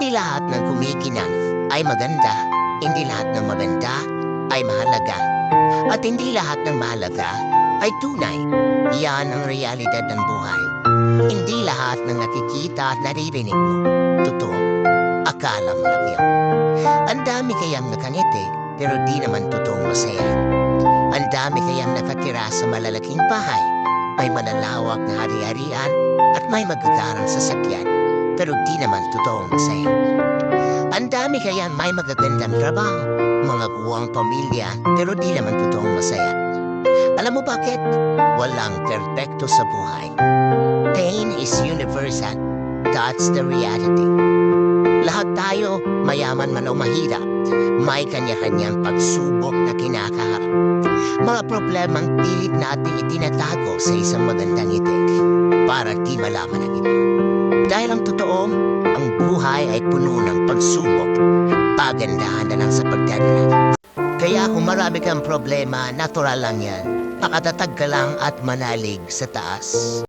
Hindi lahat ng kumikinang ay maganda, hindi lahat ng maganda ay mahalaga, at hindi lahat ng mahalaga ay tunay. Yan ang realidad ng buhay. Hindi lahat ng nakikita at naririnig mo totoo. Akala mo lang yan. Ang dami kayang nakangiti pero di naman totoong masaya. Ang dami kayang nakatira sa malalaking bahay, may malalawak na hari-harian at may magagarang sasakyan pero di naman totoong masaya. Ang dami kayang may magagandang trabaho, mga kuwang pamilya pero di naman totoong masaya. Alam mo bakit? Walang perpekto sa buhay. Pain is universal. That's the reality. Lahat tayo, mayaman man o mahirap, may kanya-kanyang pagsubok na kinakaharap. Mga problemang pilit nating itinatago sa isang magandang ngiti para di malaman ng iba. Dahil ang totoo, ang buhay ay puno ng pagsubok. Pagandahan na lang sa pagdadala. Kaya kung marami kang problema, natural lang yan. Makatatag ka lang at manalig sa taas.